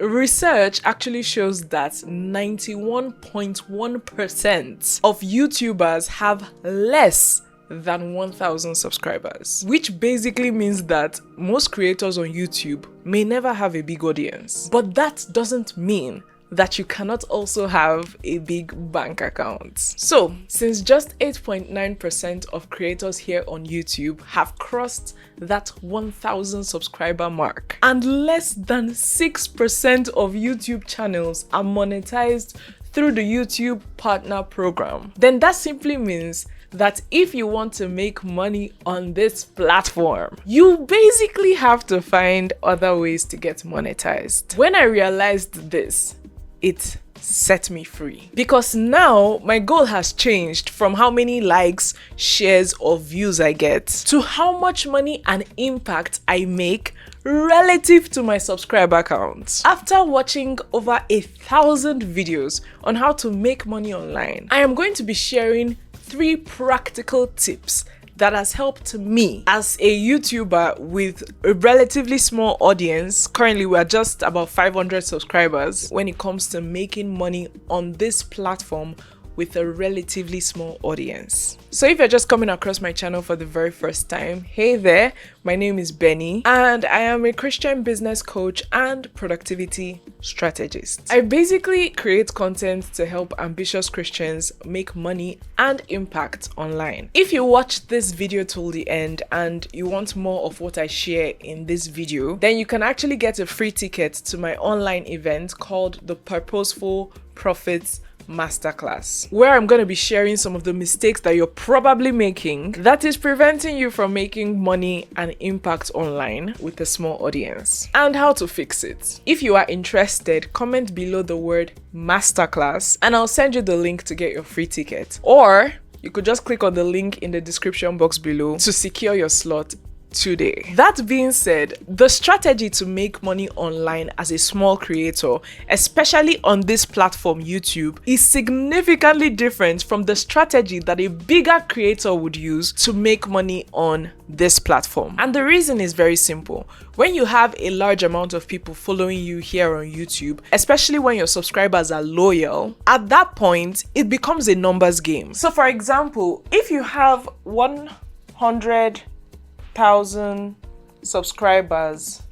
research actually shows that 91.1% of YouTubers have less than 1,000 subscribers, which basically means that most creators on YouTube may never have a big audience. But that doesn't mean that you cannot also have a big bank account. So, since just 8.9% of creators here on YouTube have crossed that 1,000 subscriber mark, and less than 6% of YouTube channels are monetized through the YouTube Partner Program, then that simply means that if you want to make money on this platform, you basically have to find other ways to get monetized. When I realized this, it set me free, because now my goal has changed from how many likes, shares, or views I get to how much money and impact I make relative to my subscriber count. After watching over 1,000 videos on how to make money online, I am going to be sharing 3 practical tips that has helped me as a YouTuber with a relatively small audience. Currently, we're just about 500 subscribers when it comes to making money on this platform with a relatively small audience. So if you're just coming across my channel for the very first time, hey there, my name is Benny and I am a Christian business coach and productivity strategist. I basically create content to help ambitious Christians make money and impact online. If you watch this video till the end and you want more of what I share in this video, then you can actually get a free ticket to my online event called the Purposeful Profits Masterclass, where I'm going to be sharing some of the mistakes that you're probably making that is preventing you from making money and impact online with a small audience, and how to fix it. If you are interested, comment below the word masterclass and I'll send you the link to get your free ticket, or you could just click on the link in the description box below to secure your slot today. That being said, the strategy to make money online as a small creator, especially on this platform YouTube, is significantly different from the strategy that a bigger creator would use to make money on this platform. And the reason is very simple. When you have a large amount of people following you here on YouTube, especially when your subscribers are loyal, at that point, it becomes a numbers game. So for example, if you have 100,000 subscribers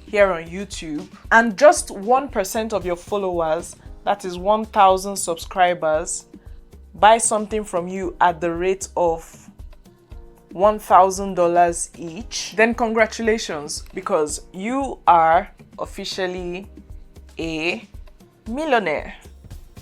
here on YouTube and just 1% of your followers, that is 1,000 subscribers, buy something from you at the rate of $1,000 each, then congratulations, because you are officially a millionaire.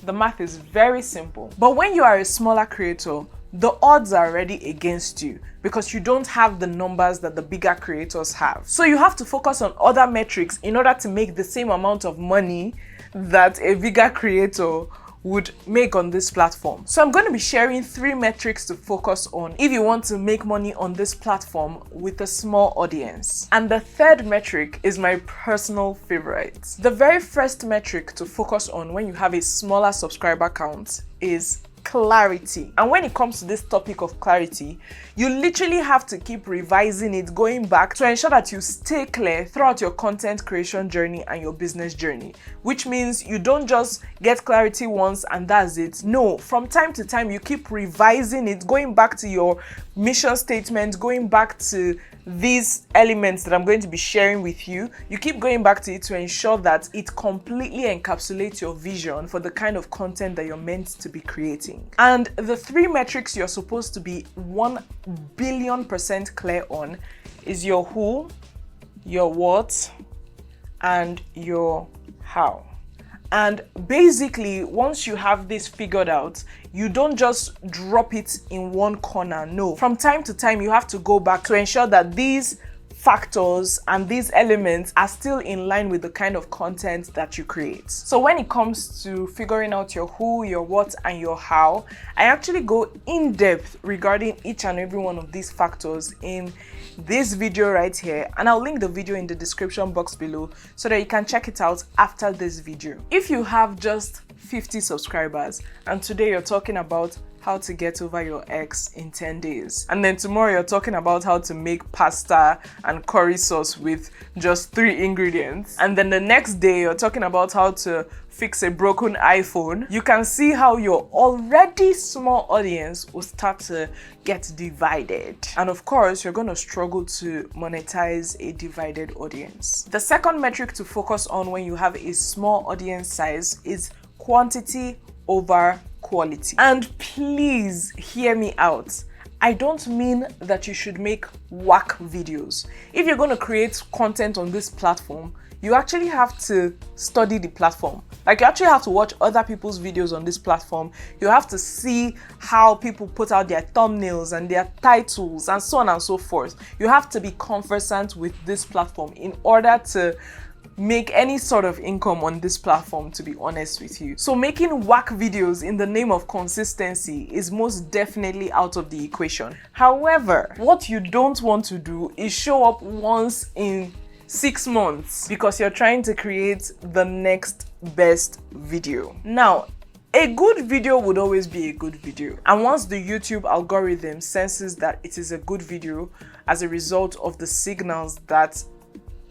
The math is very simple. But when you are a smaller creator, the odds are already against you because you don't have the numbers that the bigger creators have. So you have to focus on other metrics in order to make the same amount of money that a bigger creator would make on this platform. So I'm going to be sharing 3 metrics to focus on if you want to make money on this platform with a small audience. And the 3rd metric is my personal favorite. The very first metric to focus on when you have a smaller subscriber count is clarity. And when it comes to this topic of clarity, you literally have to keep revising it, going back to ensure that you stay clear throughout your content creation journey and your business journey, which means you don't just get clarity once and that's it. No, from time to time, you keep revising it, going back to your mission statement, going back to these elements that I'm going to be sharing with you. You keep going back to it to ensure that it completely encapsulates your vision for the kind of content that you're meant to be creating. And the 3 metrics you're supposed to be 1,000,000,000% clear on is your who, your what, and your how. And basically, once you have this figured out, you don't just drop it in one corner. No. From time to time, you have to go back to ensure that these factors and these elements are still in line with the kind of content that you create. So when it comes to figuring out your who, your what, and your how, I actually go in depth regarding each and every one of these factors in this video right here, and I'll link the video in the description box below so that you can check it out after this video. If you have just 50 subscribers and today you're talking about how to get over your ex in 10 days. And then tomorrow you're talking about how to make pasta and curry sauce with just 3 ingredients. And then the next day you're talking about how to fix a broken iPhone. You can see how your already small audience will start to get divided. And of course, you're going to struggle to monetize a divided audience. The second metric to focus on when you have a small audience size is quantity over quality. And please hear me out. I don't mean that you should make whack videos. If you're going to create content on this platform, you actually have to study the platform. Like, you actually have to watch other people's videos on this platform. You have to see how people put out their thumbnails and their titles and so on and so forth. You have to be conversant with this platform in order to make any sort of income on this platform, to be honest with you. So making whack videos in the name of consistency is most definitely out of the equation. However, what you don't want to do is show up once in 6 months because you're trying to create the next best video. Now, a good video would always be a good video. And once the YouTube algorithm senses that it is a good video as a result of the signals that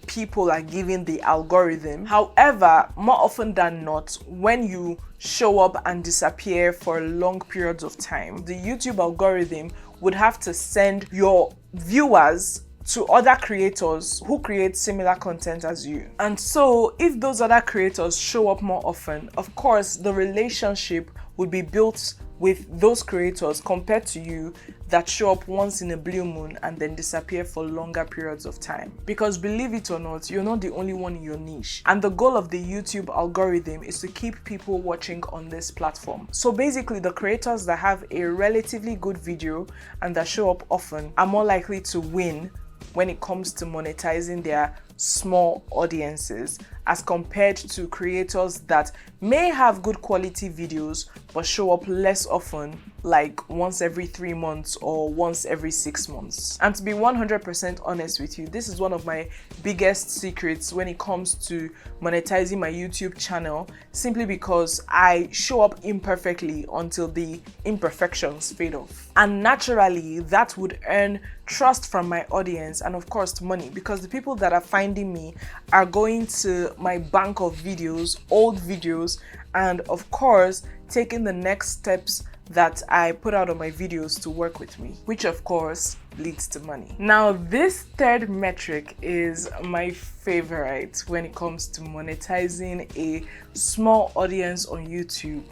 people are giving the algorithm. However, more often than not, when you show up and disappear for long periods of time, the YouTube algorithm would have to send your viewers to other creators who create similar content as you. And so if those other creators show up more often, of course, the relationship would be built with those creators compared to you that show up once in a blue moon and then disappear for longer periods of time. Because believe it or not, you're not the only one in your niche. And the goal of the YouTube algorithm is to keep people watching on this platform. So basically, the creators that have a relatively good video and that show up often are more likely to win when it comes to monetizing their small audiences as compared to creators that may have good quality videos but show up less often, like once every 3 months or once every 6 months. And to be 100% honest with you, this is one of my biggest secrets when it comes to monetizing my YouTube channel, simply because I show up imperfectly until the imperfections fade off. And naturally, that would earn trust from my audience and of course money, because the people that are finding me are going to my bank of videos, old videos, and of course taking the next steps that I put out on my videos to work with me, which of course leads to money. Now, this third metric is my favorite when it comes to monetizing a small audience on YouTube,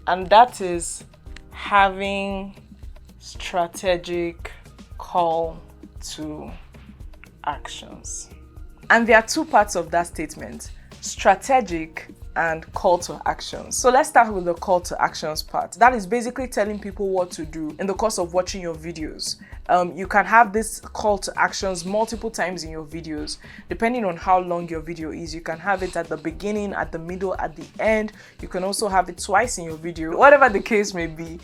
and that is having strategic call to actions. And there are 2 parts of that statement: strategic and call to actions. So let's start with the call to actions part. That is basically telling people what to do in the course of watching your videos. You can have this call to actions multiple times in your videos, depending on how long your video is. You can have it at the beginning, at the middle, at the end. You can also have it twice in your video, whatever the case may be.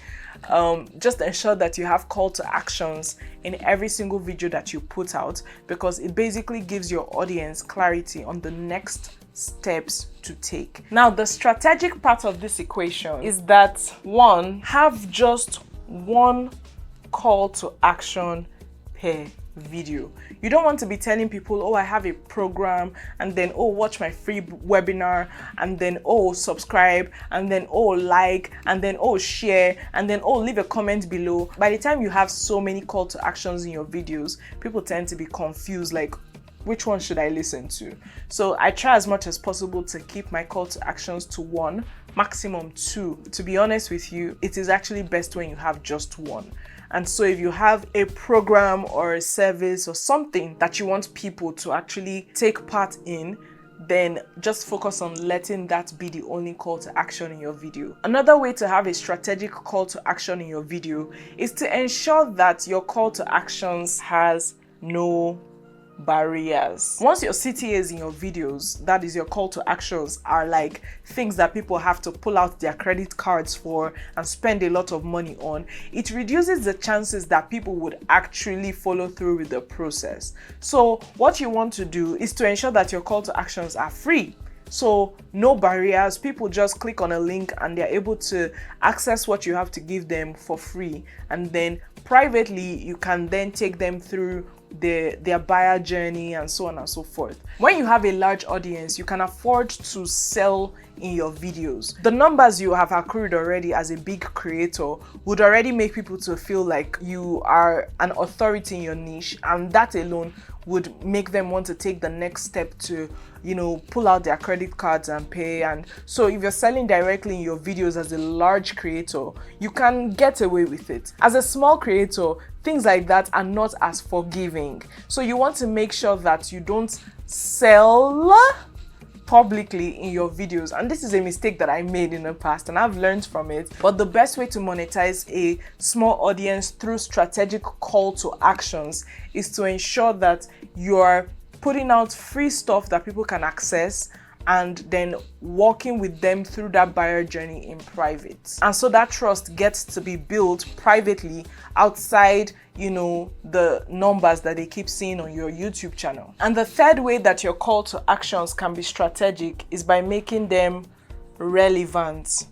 Just ensure that you have call to actions in every single video that you put out, because it basically gives your audience clarity on the next steps to take. Now, the strategic part of this equation is that 1, have just 1 call to action per video. You don't want to be telling people, oh, I have a program, and then, oh, watch my free webinar, and then, oh, subscribe, and then, oh, like, and then, oh, share, and then, oh, leave a comment below. By the time you have so many call to actions in your videos, people tend to be confused, like, which one should I listen to? So I try as much as possible to keep my call to actions to 1, maximum 2. To be honest with you, it is actually best when you have just 1. And so if you have a program or a service or something that you want people to actually take part in, then just focus on letting that be the only call to action in your video. Another way to have a strategic call to action in your video is to ensure that your call to actions has no barriers. Once your CTAs in your videos, that is your call to actions, are like things that people have to pull out their credit cards for and spend a lot of money on, it reduces the chances that people would actually follow through with the process. So what you want to do is to ensure that your call to actions are free. So no barriers, people just click on a link and they're able to access what you have to give them for free. And then privately, you can then take them through their buyer journey and so on and so forth. When you have a large audience, you can afford to sell in your videos. The numbers you have accrued already as a big creator would already make people to feel like you are an authority in your niche, and that alone would make them want to take the next step to, you know, pull out their credit cards and pay. And so if you're selling directly in your videos as a large creator, you can get away with it. As a small creator, things like that are not as forgiving. So you want to make sure that you don't sell publicly in your videos. And this is a mistake that I made in the past and I've learned from it. But the best way to monetize a small audience through strategic call to actions is to ensure that you're putting out free stuff that people can access and then walking with them through that buyer journey in private. And so that trust gets to be built privately outside, you know, the numbers that they keep seeing on your YouTube channel. And the third way that your call to actions can be strategic is by making them relevant,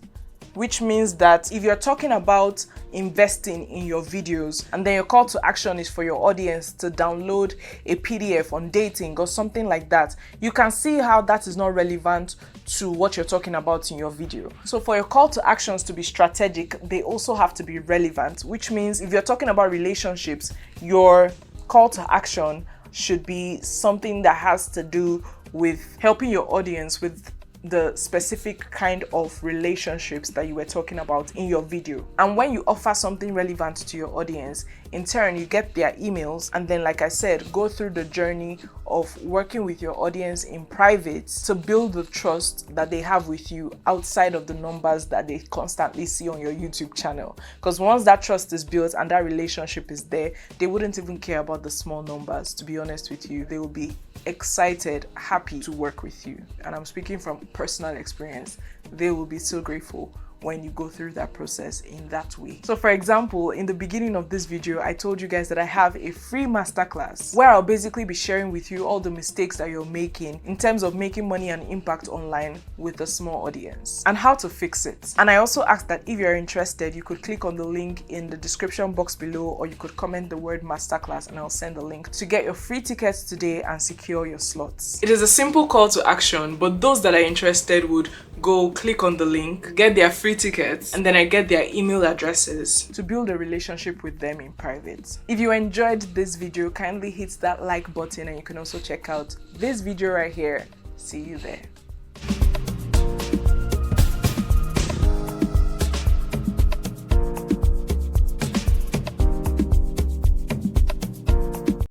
which means that if you're talking about investing in your videos and then your call to action is for your audience to download a PDF on dating or something like that, you can see how that is not relevant to what you're talking about in your video. So for your call to actions to be strategic, they also have to be relevant, which means if you're talking about relationships, your call to action should be something that has to do with helping your audience with the specific kind of relationships that you were talking about in your video. And when you offer something relevant to your audience, in turn you get their emails, and then, like I said, go through the journey of working with your audience in private to build the trust that they have with you outside of the numbers that they constantly see on your YouTube channel. Because once that trust is built and that relationship is there, they wouldn't even care about the small numbers, to be honest with you. They will be excited, happy to work with you. And I'm speaking from personal experience. They will be so grateful when you go through that process in that way. So for example, in the beginning of this video, I told you guys that I have a free masterclass where I'll basically be sharing with you all the mistakes that you're making in terms of making money and impact online with a small audience and how to fix it. And I also asked that if you're interested, you could click on the link in the description box below, or you could comment the word masterclass and I'll send the link to get your free tickets today and secure your slots. It is a simple call to action, but those that are interested would go click on the link, get their free tickets, and then I get their email addresses to build a relationship with them in private. If you enjoyed this video, kindly hit that like button, and you can also check out this video right here. See you there.